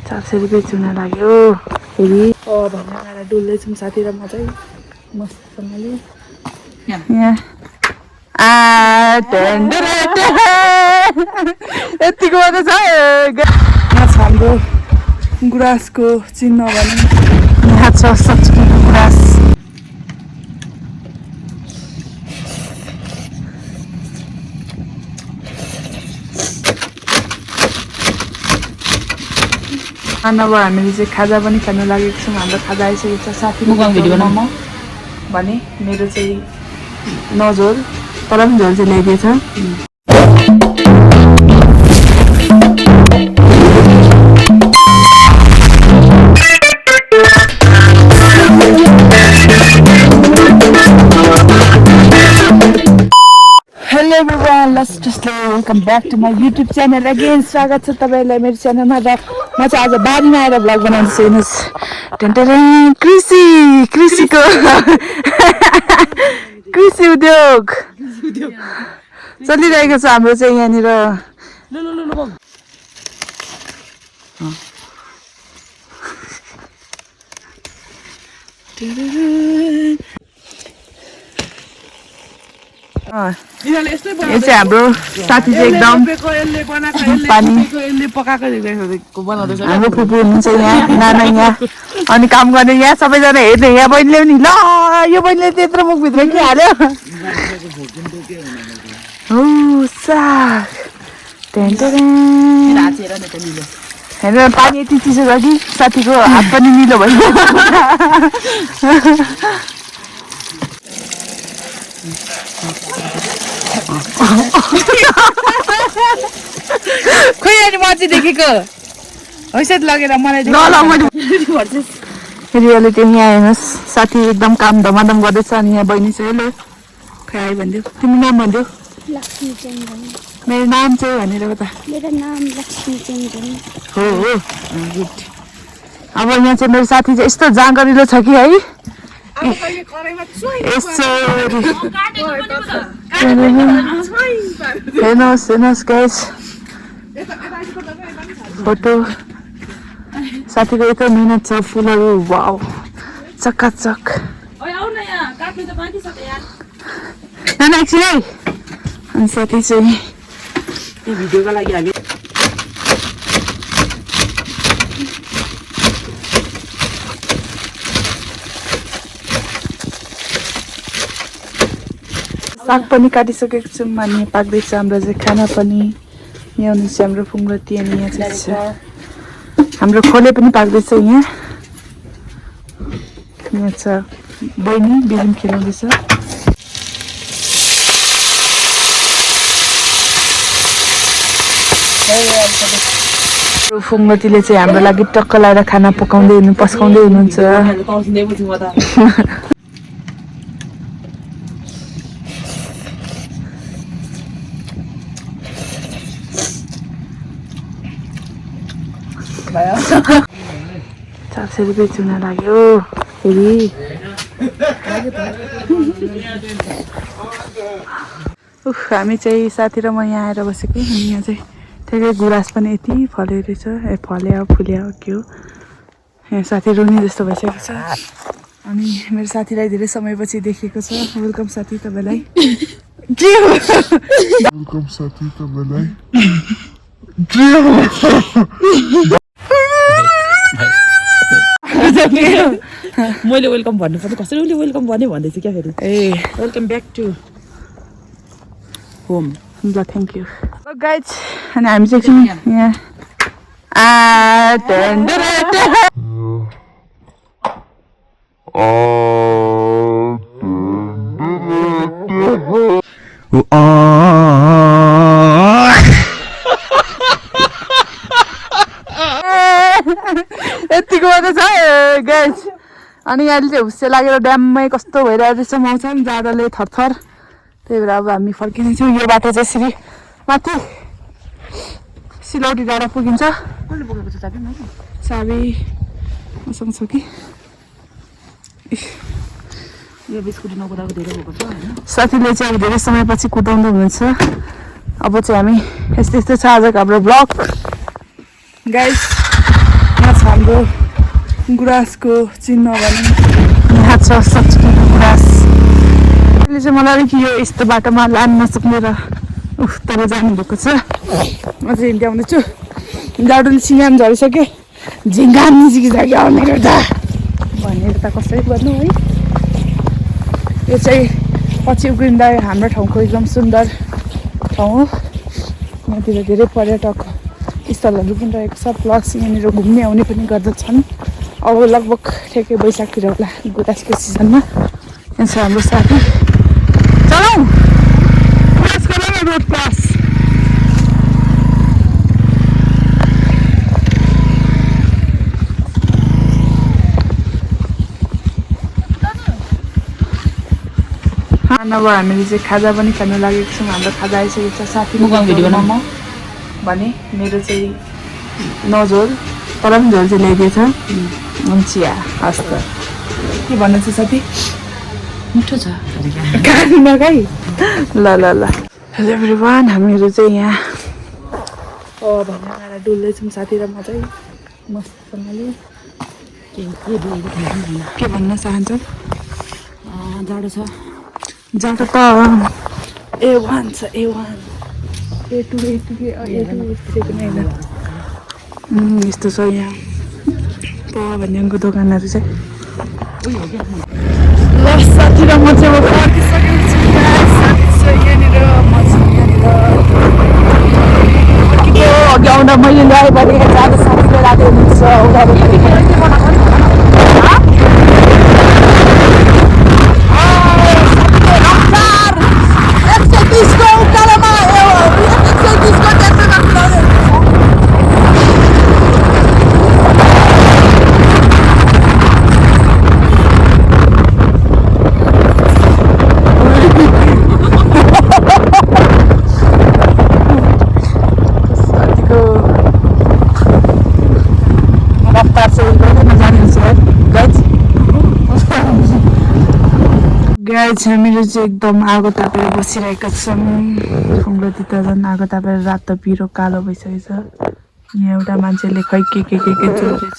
400 रुपियाँ चुना लाग्यो फेरि भन्ने डुल्दैछौँ साथी र म चाहिँ मस्तसँगले यहाँ यतिको मात्रै छ यहाँ छ हाम्रो गुराँसको चिन्ह भने यहाँ छ सच्चीको गुराँस नभए हामीले चाहिँ खाजा पनि खानु लागेको छौँ हाम्रो खाजा आइसकेको छ साथी मोमो भने मेरो चाहिँ नझोल तर पनि झोल चाहिँ ल्याइदिएछ Hello everyone, let's just welcome back to my YouTube channel again. स्वागत छ तपाईहरुलाई मेरो च्यानलमा र म चाहिँ आज बारीमा आएर भ्लग बनाउँछु हेर्नुस् टेन्टरेन कृषिको कृषि उद्योग चलिरहेको छ हाम्रो चाहिँ यहाँनिर यो चाहिँ हाम्रो साथी चाहिँ एकदम पानी हाम्रो फुपू हुनुहुन्छ यहाँ नाना यहाँ अनि काम गर्ने यहाँ सबैजना हेर्ने यहाँ बहिनीले पनि ल यो बहिनीले त्यत्रो मुखभित्र के हाल्यो हेरेर पानी यति चिसो छ कि साथीको हात पनि निलो भयो खोइ अनि म चाहिँ देखेको हैसियत लगेर मलाई फेरि अहिले त्यो यहाँ हेर्नुहोस् साथी एकदम काम धमाधम गर्दैछ अनि यहाँ बहिनी चाहिँ हेलो खै आयो भनिदेऊ तिम्रो नाम भनिदेऊ मेरो नाम चाहिँ भनेर त मेरो नाम लक्ष्मी चन्द्रन हो हो गुड अब यहाँ चाहिँ मेरो साथी चाहिँ यस्तो जाँगरिलो छ कि है हेर्नुहोस् गाइस फोटो साथीको यत्रो मिहिनेत छ फुलहरू वाउ चकाचक नाना एकछिन है अनि साथी चाहिँ भिडियोको लागि हामी साग पनि काटिसकेको छौँ अनि पाक्दैछ हाम्रो चाहिँ खाना पनि यहाँ हुनुहुन्छ हाम्रो फुङ्गती अनि यहाँ चाहिँ छ हाम्रो खोले पनि पाक्दैछ यहाँ छ बहिनी बिजुम खेलाउँदैछ फुङ्गतीले चाहिँ हाम्रो लागि टक्क लगाएर खाना पकाउँदै पस्काउँदै हुनुहुन्छ ₹400 रुपियाँ चुना लाग्यो फेरि हामी चाहिँ साथी र म यहाँ आएर बसेको अनि यहाँ चाहिँ ठ्याक्कै गुराँस पनि यति फल्यो रहेछ फल्यो फुल्यो के हो यहाँ साथी रुनी जस्तो भइसकेको छ अनि मेरो साथीलाई धेरै समयपछि देखेको छ वेलकम साथी तपाईँलाई मैले वेलकम भन्नुपर्छ कसैले वेलकम भन्ने भन्दैछु क्या फेरि ए वेलकम ब्याक टु होम ल थ्याङ्क यू गाइज अनि हामी चाहिँ एकछिन यहाँ यतिको मात्रै छ गाइज अनि अहिले चाहिँ हुस्से लागेर ड्याममै कस्तो भइरहेको रहेछ मौसम जाडोले थरथर त्यही भएर अब हामी फर्किँदैछौँ यो बाटो चाहिँ यसरी माथि सिलौटी डाँडा पुगिन्छ चाबी मसँग छ कि साथीले चाहिँ अब धेरै समयपछि कुदाउँदै हुनुहुन्छ अब चाहिँ हामी यस्तो छ आजको हाम्रो ब्लग गाइस हाम्रो गुराँसको चिन्ह भनौँ यहाँ छ सचुकीको गुराँस। अहिले चाहिँ मलाई अलिक यो यस्तो बाटोमा लान नसक्ने र तर जानुभएको छ। म चाहिँ हिँड्दै छु। जाडोले सिँगाम झरिसक्यो, झिङ्गा निस्किसक्यो मेरो त भनेर त कसरी गर्नु है। यो चाहिँ पछि उक्रिँदा हाम्रो ठाउँको एकदम सुन्दर ठाउँ हो। यहाँतिर धेरै पर्यटक स्थलहरू पनि रहेको छ, प्लस यहाँनिर घुम्ने आउने पनि गर्दछन्। अब लगभग ठ्याक्कै वैशाखतिर होला गुराँसको सिजनमा। यहाँ छ हाम्रो साथी, चलाउँ क्रस गरौँ न रोड क्रस। नभए हामीले चाहिँ खाजा पनि खानु लागेको छौँ। हाम्रो खाजा आइसकेको छ। साथी मोमो भने मेरो चाहिँ नझोल तर पनि झोल चाहिँ ल्याइदिएछ। चिया हस् त, के भन्नु छ साथी? मिठो छ खानु नखाइ। ल ल ल हेलो एभ्रिवान, हामीहरू चाहिँ यहाँ भनेर डुल्दैछौँ साथी र म चाहिँ मस्तसँगले। के भन्न चाहन्छ? जाडो छ। जाडो त A1 छ, A1 A2 पनि होइन। यस्तो छ यहाँ भन्नेको दोकानहरू चाहिँ। ल साथी र म चाहिँ अब फर्किसकेको छु। साथी चाहिँ यहाँनिर, म चाहिँ यहाँनिर अघि आउँदा मैले ल्याएँ भने जाँदा साथीले राखेको हुन्छ उनीहरू। गाइज हामीहरू चाहिँ एकदम आगो तापेर बसिरहेका छौँ। उङ्लोतिर झन् आगो तापेर रातो पिरो कालो भइसकेको छ। यहाँ एउटा मान्छेले खै के जोड्दैछ।